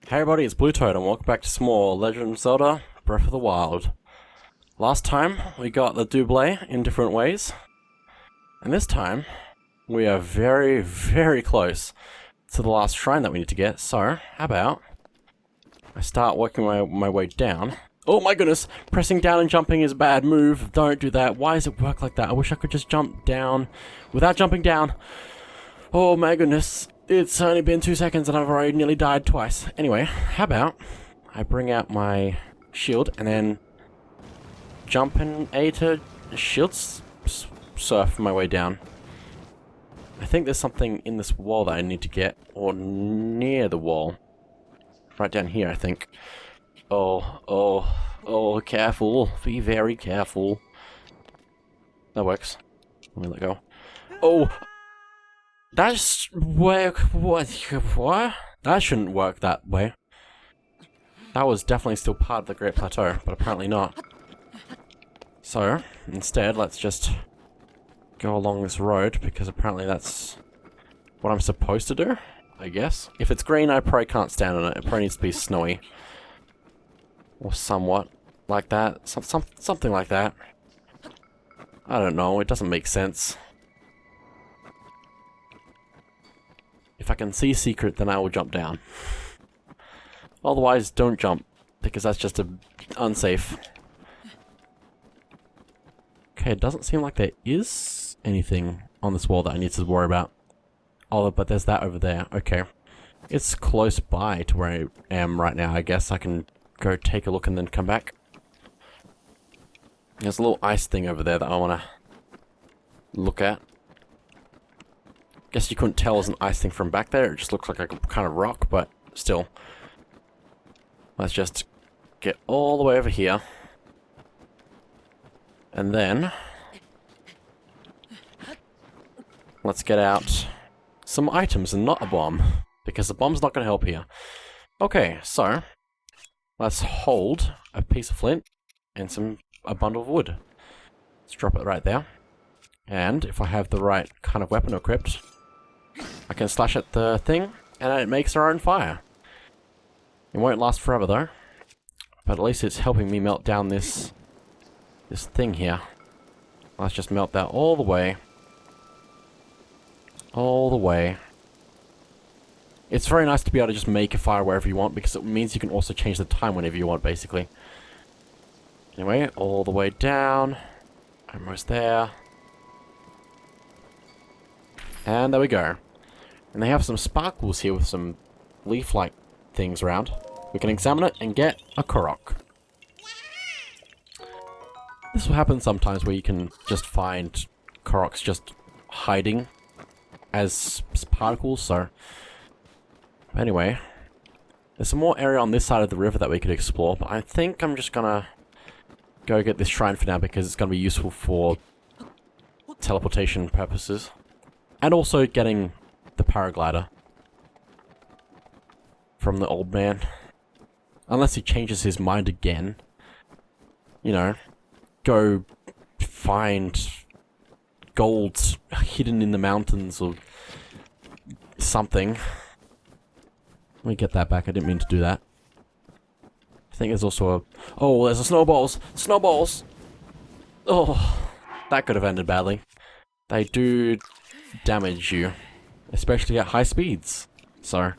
Hey everybody, it's BlueToad and welcome back to some more Legend of Zelda Breath of the Wild. Last time we got the double in different ways, and this time we are very, very close to the last shrine that we need to get, so how about I start working my way down. Oh my goodness, pressing down and jumping is a bad move, don't do that. Why does it work like that? I wish I could just jump down without jumping down. Oh my goodness. It's only been 2 seconds and I've already nearly died twice. Anyway, how about I bring out my shield and then jump and A to shield surf my way down. I think there's something in this wall that I need to get, or near the wall. Right down here, I think. Oh, careful. Be very careful. That works. Let me let go. Oh! That's what? That shouldn't work that way. That was definitely still part of the Great Plateau, but apparently not. So, instead, let's just go along this road, because apparently that's what I'm supposed to do, I guess. If it's green, I probably can't stand on it. It probably needs to be snowy. Or somewhat like that. Something like that. I don't know, it doesn't make sense. If I can see secret, then I will jump down. Otherwise, don't jump, because that's just unsafe. Okay, it doesn't seem like there is anything on this wall that I need to worry about. Oh, but there's that over there. Okay. It's close by to where I am right now. I guess I can go take a look and then come back. There's a little ice thing over there that I want to look at. Guess you couldn't tell as an ice thing from back there. It just looks like a kind of rock, but still. Let's just get all the way over here. And then let's get out some items and not a bomb, because the bomb's not going to help here. Okay, so let's hold a piece of flint and a bundle of wood. Let's drop it right there. And if I have the right kind of weapon equipped, I can slash at the thing, and it makes our own fire. It won't last forever though, but at least it's helping me melt down this thing here. Let's just melt that all the way. All the way. It's very nice to be able to just make a fire wherever you want, because it means you can also change the time whenever you want, basically. Anyway, all the way down. Almost there. And there we go. And they have some sparkles here with some leaf-like things around. We can examine it and get a Korok. This will happen sometimes where you can just find Koroks just hiding as particles, so... Anyway, there's some more area on this side of the river that we could explore, but I think I'm just gonna go get this shrine for now, because it's gonna be useful for teleportation purposes. And also getting the paraglider from the old man. Unless he changes his mind again. You know, go find gold hidden in the mountains or something. Let me get that back, I didn't mean to do that. I think there's also a... Oh, there's a snowballs! Snowballs! Oh, that could have ended badly. They do damage you, especially at high speeds. So,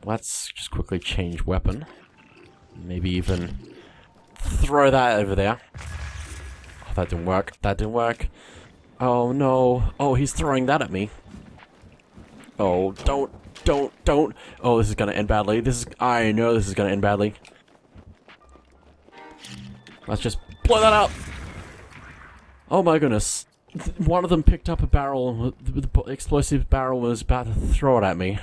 let's just quickly change weapon. Maybe even throw that over there. Oh, that didn't work. That didn't work. Oh no. Oh, he's throwing that at me. Oh, don't. Oh, this is gonna end badly. I know this is gonna end badly. Let's just blow that up. Oh my goodness. One of them picked up a barrel, the explosive barrel was about to throw it at me.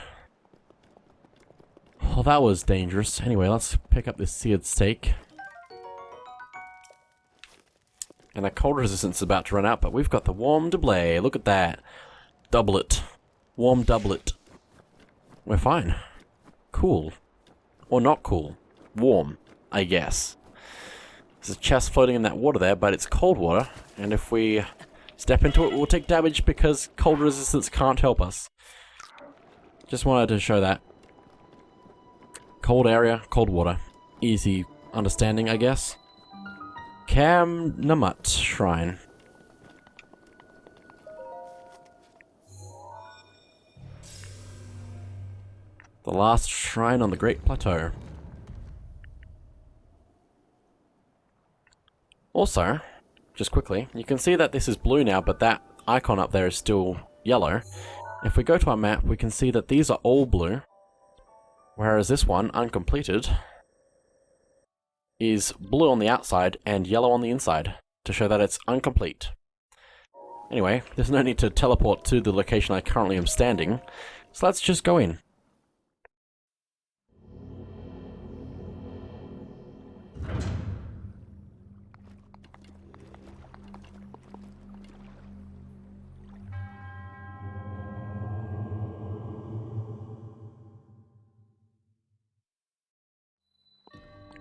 Oh, that was dangerous. Anyway, let's pick up this seared steak. And our cold resistance is about to run out, but we've got the warm doublet. Look at that. Doublet. Warm doublet. We're fine. Cool. Or not cool. Warm, I guess. There's a chest floating in that water there, but it's cold water, and if we step into it, we'll take damage because cold resistance can't help us. Just wanted to show that. Cold area, cold water. Easy understanding, I guess. Namat Shrine. The last shrine on the Great Plateau. Also, just quickly, you can see that this is blue now, but that icon up there is still yellow. If we go to our map, we can see that these are all blue, whereas this one, uncompleted, is blue on the outside and yellow on the inside, to show that it's incomplete. Anyway, there's no need to teleport to the location I currently am standing, so let's just go in.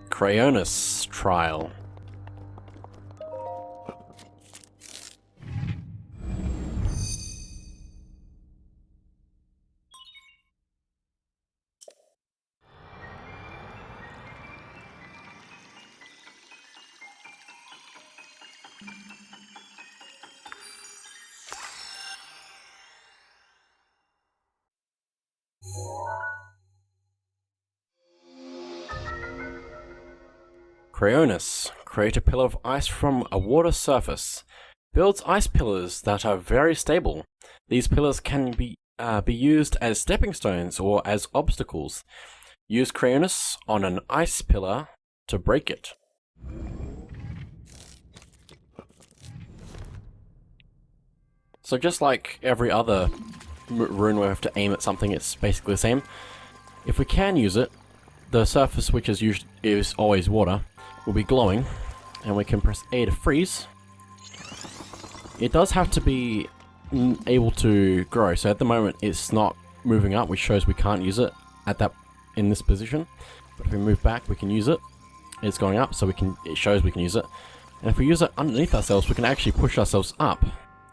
Crayonus Trial. Crayonus. Create a pillar of ice from a water surface. Builds ice pillars that are very stable. These pillars can be used as stepping stones or as obstacles. Use Crayonus on an ice pillar to break it. So just like every other rune where we have to aim at something, it's basically the same. If we can use it, the surface, which is always water, will be glowing, and we can press A to freeze. It does have to be able to grow, so at the moment it's not moving up, which shows we can't use it in this position. But if we move back, we can use it. It's going up, so it shows we can use it. And if we use it underneath ourselves, we can actually push ourselves up.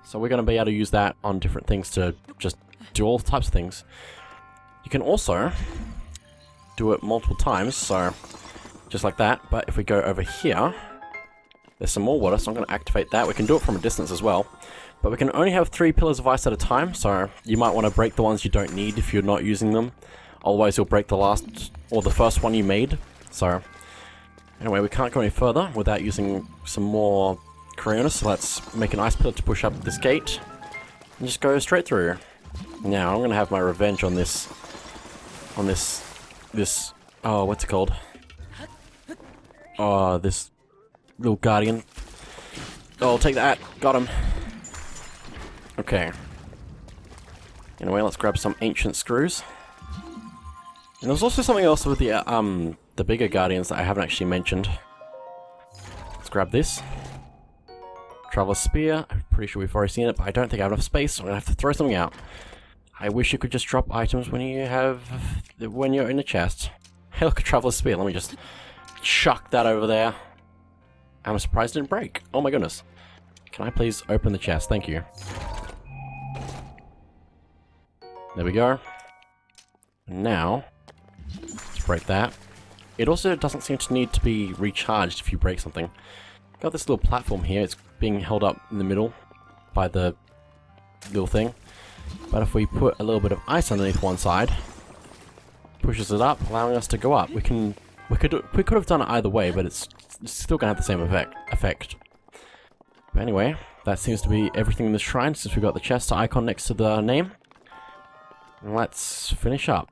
So we're going to be able to use that on different things to just do all types of things. You can also do it multiple times, so just like that. But if we go over here, there's some more water, so I'm going to activate that. We can do it from a distance as well, but we can only have 3 pillars of ice at a time, so you might want to break the ones you don't need if you're not using them. Otherwise you'll break the last, or the first one you made. So anyway, we can't go any further without using some more Crayonus, so let's make an ice pillar to push up this gate and just go straight through. Now I'm going to have my revenge on this, oh, what's it called? Oh, this little guardian. Oh, I'll take that. Got him. Okay. Anyway, let's grab some ancient screws. And there's also something else with the bigger guardians that I haven't actually mentioned. Let's grab this. Traveler's Spear. I'm pretty sure we've already seen it, but I don't think I have enough space, so I'm gonna have to throw something out. I wish you could just drop items when you're in the chest. Hey, look, a Traveler's Spear. Let me just chuck that over there. I'm surprised it didn't break. Oh my goodness. Can I please open the chest? Thank you. There we go. Now, let's break that. It also doesn't seem to need to be recharged if you break something. Got this little platform here. It's being held up in the middle by the little thing. But if we put a little bit of ice underneath one side, pushes it up, allowing us to go up. We could have done it either way, but it's still gonna have the same effect. But anyway, that seems to be everything in the shrine since we got the chest icon next to the name. Let's finish up.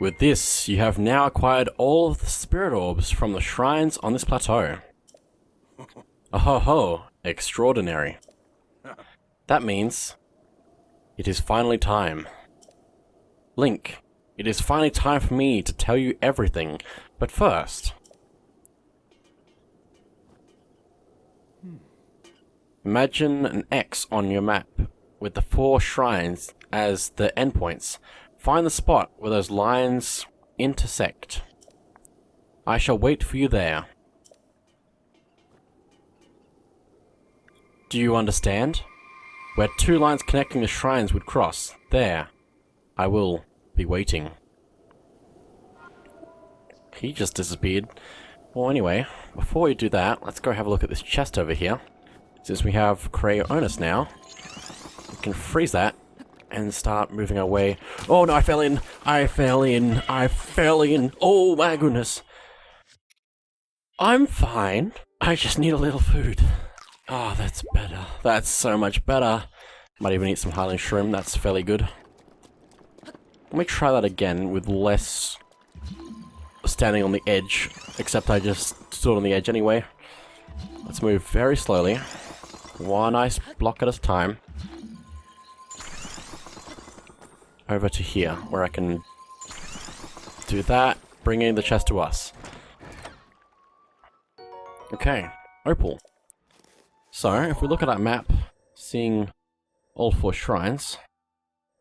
With this, you have now acquired all of the spirit orbs from the shrines on this plateau. Oh ho ho, extraordinary. That means it is finally time. Link, it is finally time for me to tell you everything, but first... Imagine an X on your map, with the 4 shrines as the endpoints. Find the spot where those lines intersect. I shall wait for you there. Do you understand? Where 2 lines connecting the shrines would cross. There. I will be waiting. He just disappeared. Well, anyway, before we do that, let's go have a look at this chest over here. Since we have Crayonus now, we can freeze that and start moving our way. Oh no, I fell in! I fell in! I fell in! Oh my goodness! I'm fine. I just need a little food. Oh, that's better. That's so much better. Might even eat some Highland shrimp, that's fairly good. Let me try that again with less standing on the edge, except I just stood on the edge anyway. Let's move very slowly. One ice block at a time. Over to here, where I can do that, bringing the chest to us. Okay, opal. So, if we look at that map, seeing all 4 shrines,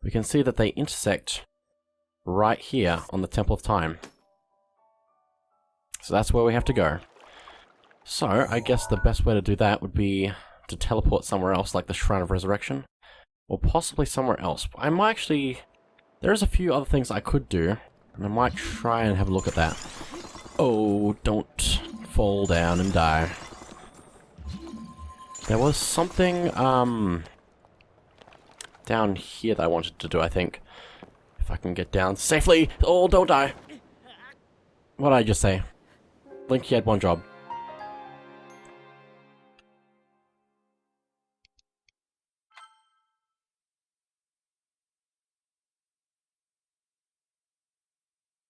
we can see that they intersect right here on the Temple of Time. So that's where we have to go. So, I guess the best way to do that would be to teleport somewhere else, like the Shrine of Resurrection, or possibly somewhere else. I might actually... There's a few other things I could do, and I might try and have a look at that. Oh, don't fall down and die. There was something, down here that I wanted to do, I think. If I can get down safely! Oh, don't die! What did I just say? Link, he had one job.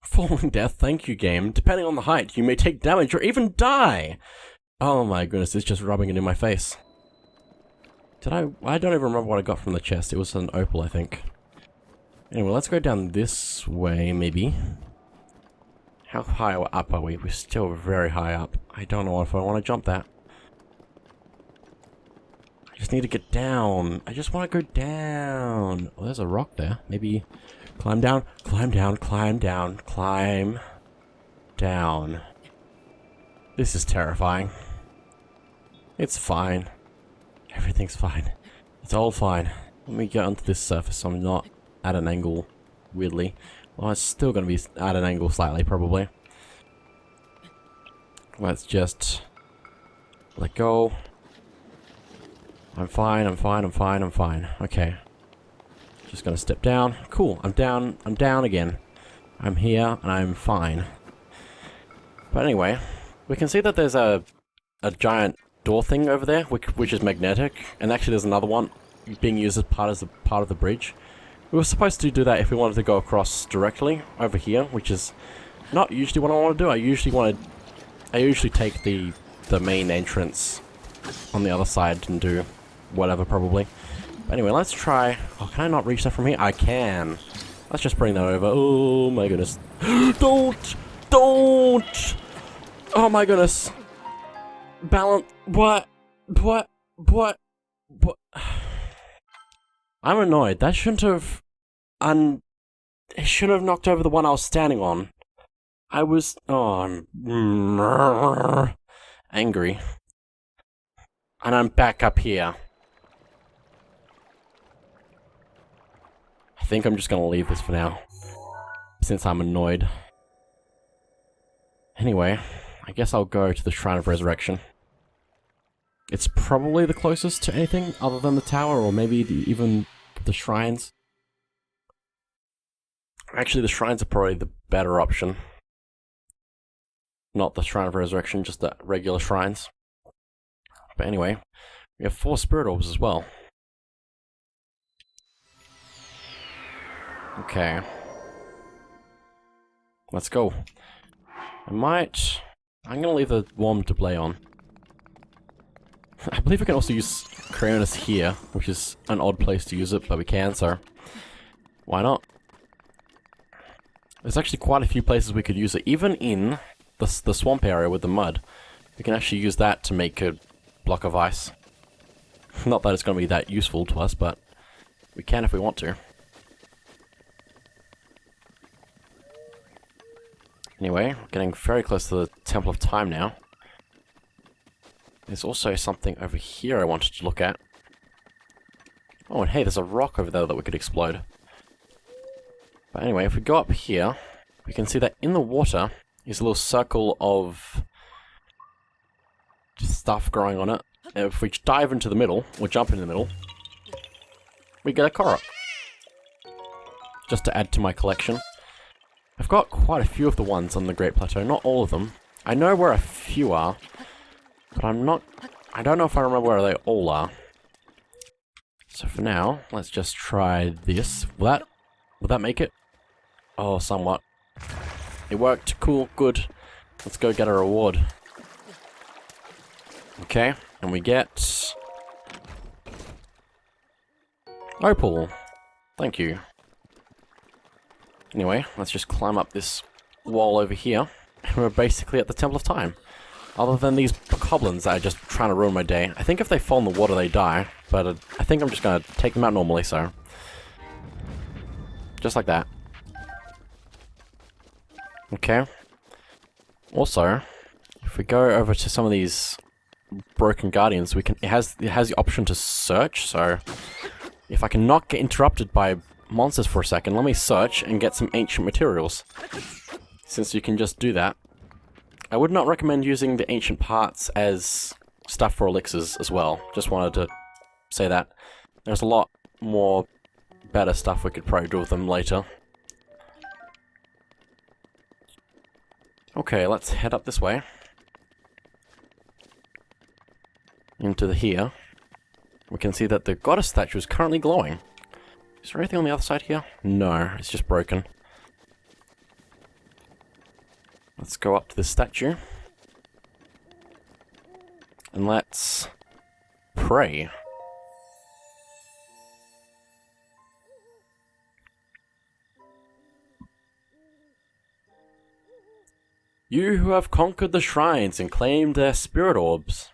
Falling death, thank you game. Depending on the height, you may take damage or even die! Oh my goodness, it's just rubbing it in my face. I don't even remember what I got from the chest. It was an opal, I think. Anyway, let's go down this way, maybe. How high up are we? We're still very high up. I don't know if I want to jump that. I just need to get down. I just want to go down. Oh, there's a rock there. Maybe climb down, climb down, climb down, climb down. This is terrifying. It's fine. Everything's fine. It's all fine. Let me get onto this surface so I'm not at an angle, weirdly. Well, it's still going to be at an angle slightly, probably. Let's just let go. I'm fine, I'm fine, I'm fine, I'm fine. Okay. Just going to step down. Cool, I'm down again. I'm here, and I'm fine. But anyway, we can see that there's a giant door thing over there, which is magnetic, and actually there's another one being used as part of the bridge. We were supposed to do that if we wanted to go across directly over here, which is not usually what I want to do. I usually take the main entrance on the other side and do whatever, probably. But anyway, let's try. Oh, can I not reach that from here? I can. Let's just bring that over. Oh my goodness. Don't! Oh my goodness. Balance. What? I'm annoyed. That shouldn't have... It shouldn't have knocked over the one I was standing on. I was... Oh, I'm... angry. And I'm back up here. I think I'm just gonna leave this for now. Since I'm annoyed. Anyway, I guess I'll go to the Shrine of Resurrection. It's probably the closest to anything other than the tower, or maybe even the shrines. Actually, the shrines are probably the better option. Not the Shrine of Resurrection, just the regular shrines. But anyway, we have 4 spirit orbs as well. Okay. Let's go. I'm gonna leave the warm display on. I believe we can also use Crayonus here, which is an odd place to use it, but we can, so why not? There's actually quite a few places we could use it, even in the swamp area with the mud. We can actually use that to make a block of ice. Not that it's going to be that useful to us, but we can if we want to. Anyway, we're getting very close to the Temple of Time now. There's also something over here I wanted to look at. Oh, and hey, there's a rock over there that we could explode. But anyway, if we go up here, we can see that in the water is a little circle of stuff growing on it. And if we dive into the middle, or jump in the middle, we get a Korok. Just to add to my collection. I've got quite a few of the ones on the Great Plateau, not all of them. I know where a few are, but I don't know if I remember where they all are. So for now, let's just try this. Will that make it? Oh, somewhat. It worked. Cool. Good. Let's go get a reward. Okay, and we get Opal. Thank you. Anyway, let's just climb up this wall over here. And we're basically at the Temple of Time. Other than these goblins that are just trying to ruin my day. I think if they fall in the water, they die. But I think I'm just going to take them out normally, so. Just like that. Okay. Also, if we go over to some of these broken guardians, it has the option to search, so if I can not get interrupted by monsters for a second, let me search and get some ancient materials. Since you can just do that. I would not recommend using the ancient parts as stuff for elixirs as well. Just wanted to say that. There's a lot more better stuff we could probably do with them later. Okay, let's head up this way. Into here. We can see that the goddess statue is currently glowing. Is there anything on the other side here? No, it's just broken. Let's go up to this statue. And let's pray. You who have conquered the shrines and claimed their spirit orbs,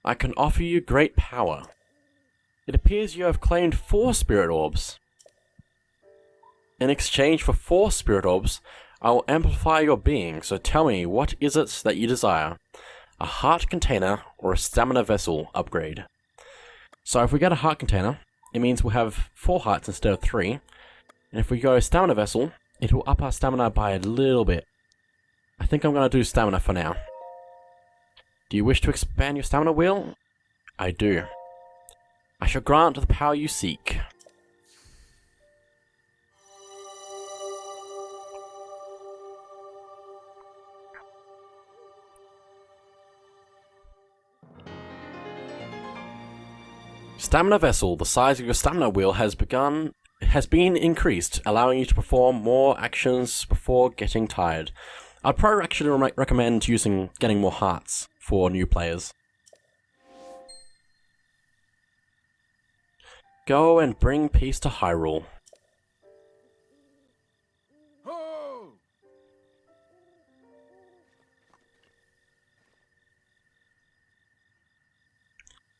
I can offer you great power. It appears you have claimed 4 spirit orbs. In exchange for 4 spirit orbs, I will amplify your being, so tell me, what is it that you desire? A heart container or a stamina vessel upgrade? So if we get a heart container, it means we'll have 4 hearts instead of 3. And if we go stamina vessel, it will up our stamina by a little bit. I think I'm going to do stamina for now. Do you wish to expand your stamina wheel? I do. I shall grant the power you seek. Stamina vessel. The size of your stamina wheel has been increased, allowing you to perform more actions before getting tired. I'd probably actually recommend getting more hearts for new players. Go and bring peace to Hyrule.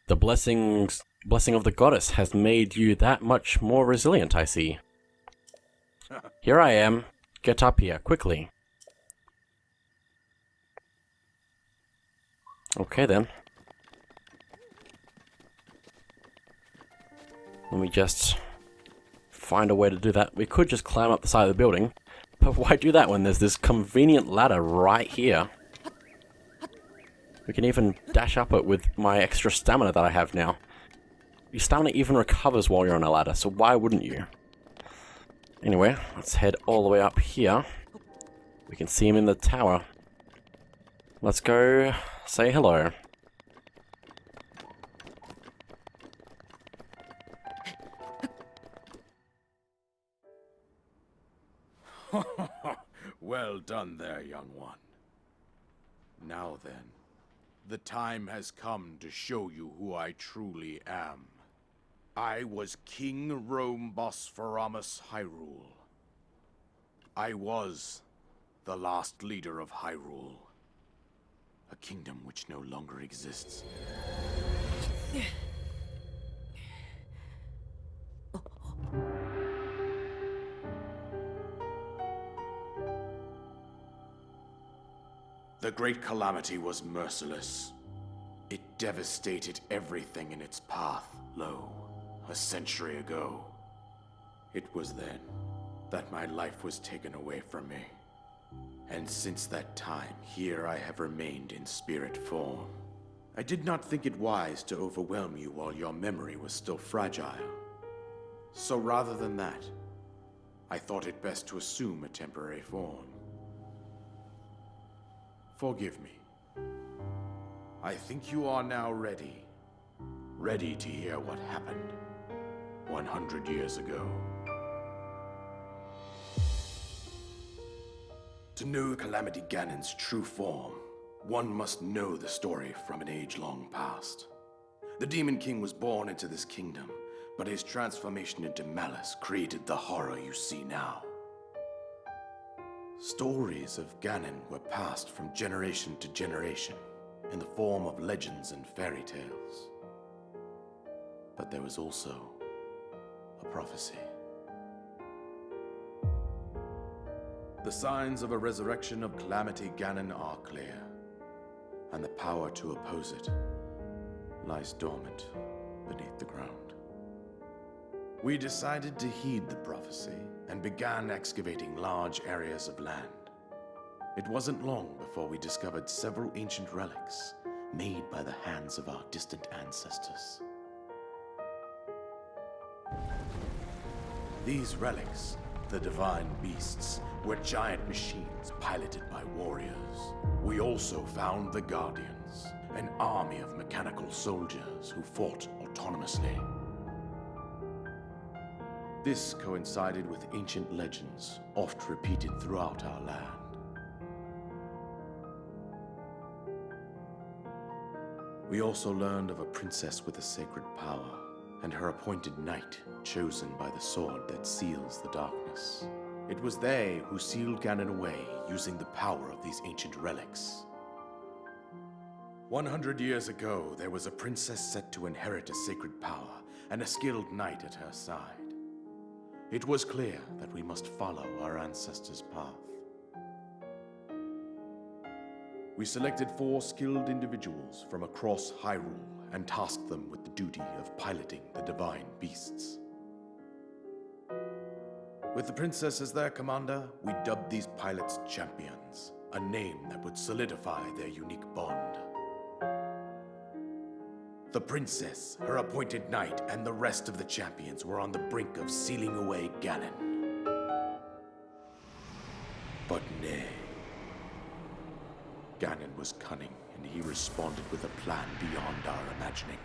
The blessing of the goddess has made you that much more resilient, I see. Here I am. Get up here, quickly. Okay then. Let me just find a way to do that. We could just climb up the side of the building, but why do that when there's this convenient ladder right here? We can even dash up it with my extra stamina that I have now. Your stamina even recovers while you're on a ladder, so why wouldn't you? Anyway, let's head all the way up here. We can see him in the tower. Let's go say hello. Well done there, young one. Now then, the time has come to show you who I truly am. I was King Rome Bosphoramus Hyrule. I was the last leader of Hyrule. A kingdom which no longer exists. The Great Calamity was merciless. It devastated everything in its path, lo, a century ago. It was then that my life was taken away from me. And since that time, here I have remained in spirit form. I did not think it wise to overwhelm you while your memory was still fragile. So rather than that, I thought it best to assume a temporary form. Forgive me. I think you are now ready. Ready to hear what happened 100 years ago. To know Calamity Ganon's true form, one must know the story from an age-long past. The Demon King was born into this kingdom, but his transformation into malice created the horror you see now. Stories of Ganon were passed from generation to generation in the form of legends and fairy tales. But there was also a prophecy. The signs of a resurrection of Calamity Ganon are clear, and the power to oppose it lies dormant beneath the ground. We decided to heed the prophecy and began excavating large areas of land. It wasn't long before we discovered several ancient relics made by the hands of our distant ancestors. These relics, the divine beasts, were giant machines piloted by warriors. We also found the Guardians, an army of mechanical soldiers who fought autonomously. This coincided with ancient legends, oft repeated throughout our land. We also learned of a princess with a sacred power, and her appointed knight, chosen by the sword that seals the darkness. It was they who sealed Ganon away using the power of these ancient relics. 100 years ago, there was a princess set to inherit a sacred power, and a skilled knight at her side. It was clear that we must follow our ancestors' path. We selected 4 skilled individuals from across Hyrule and tasked them with the duty of piloting the divine beasts. With the princess as their commander, we dubbed these pilots champions, a name that would solidify their unique bond. The princess, her appointed knight, and the rest of the champions were on the brink of sealing away Ganon. But nay. Ganon was cunning, and he responded with a plan beyond our imagining.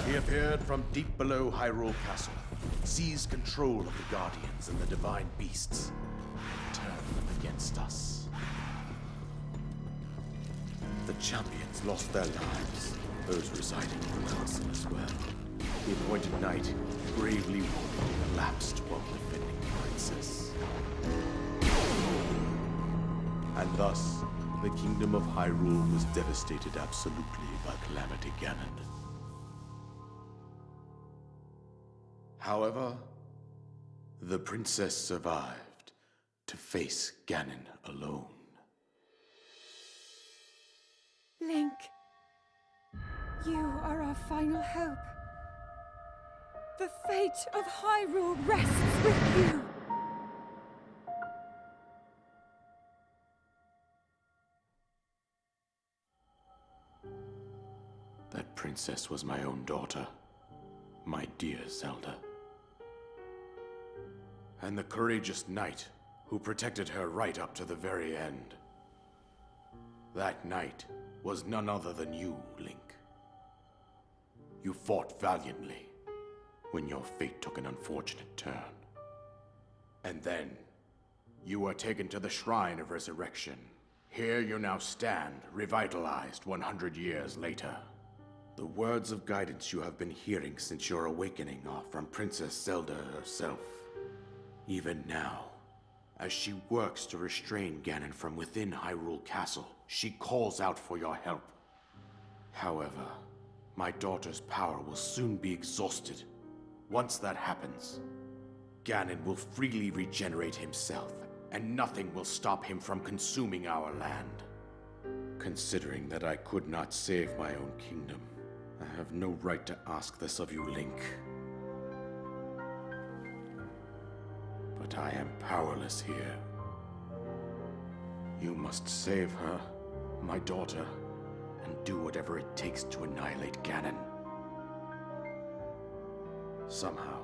He appeared from deep below Hyrule Castle, seized control of the Guardians and the divine beasts, and turned them against us. The champions lost their lives, those residing in the castle as well. The appointed knight, bravely wounded, collapsed while defending the princess. And thus, the kingdom of Hyrule was devastated absolutely by Calamity Ganon. However, the princess survived to face Ganon alone. Link, you are our final hope. The fate of Hyrule rests with you. That princess was my own daughter, my dear Zelda. and the courageous knight who protected her right up to the very end. That knight was none other than you, Link. You fought valiantly when your fate took an unfortunate turn. And then, you were taken to the Shrine of Resurrection. Here you now stand, revitalized 100 years later. The words of guidance you have been hearing since your awakening are from Princess Zelda herself. Even now, as she works to restrain Ganon from within Hyrule Castle, she calls out for your help. However, my daughter's power will soon be exhausted. Once that happens, Ganon will freely regenerate himself, and nothing will stop him from consuming our land. Considering that I could not save my own kingdom, I have no right to ask this of you, Link. But I am powerless here. You must save her, my daughter, and do whatever it takes to annihilate Ganon. Somehow,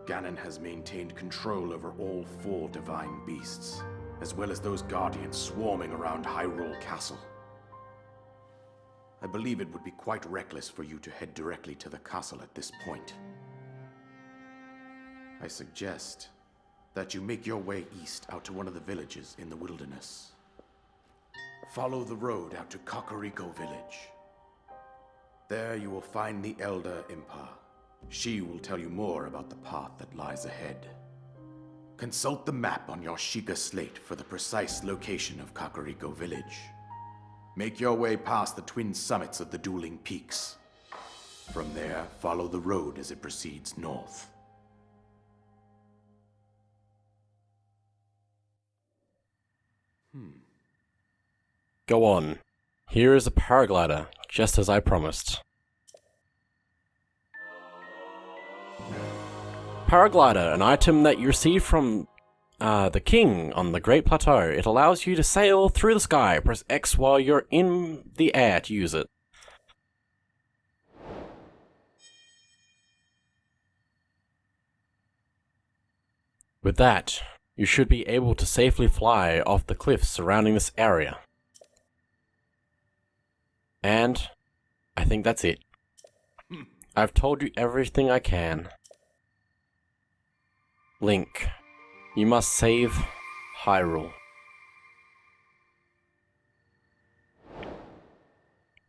Ganon has maintained control over all 4 divine beasts, as well as those guardians swarming around Hyrule Castle. I believe it would be quite reckless for you to head directly to the castle at this point. I suggest that you make your way east out to one of the villages in the wilderness. Follow the road out to Kakariko Village. There you will find the Elder Impa. She will tell you more about the path that lies ahead. Consult the map on your Sheikah slate for the precise location of Kakariko Village. Make your way past the twin summits of the dueling peaks. From there, follow the road as it proceeds north. Go on. Here is a paraglider, just as I promised. Paraglider, an item that you receive from the king on the Great Plateau. It allows you to sail through the sky. Press X while you're in the air to use it. With that, you should be able to safely fly off the cliffs surrounding this area. And I think that's it. I've told you everything I can. Link, you must save Hyrule.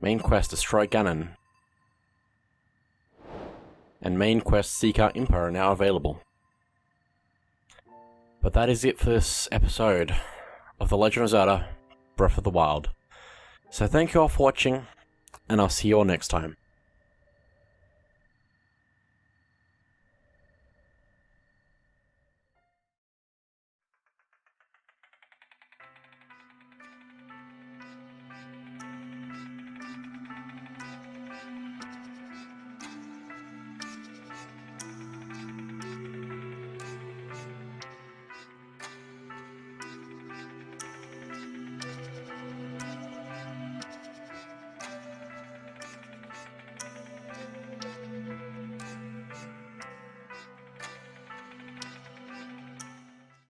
Main quest, destroy Ganon. And main quest, seek out Impa are now available. But that is it for this episode of The Legend of Zelda Breath of the Wild. So thank you all for watching, and I'll see you all next time.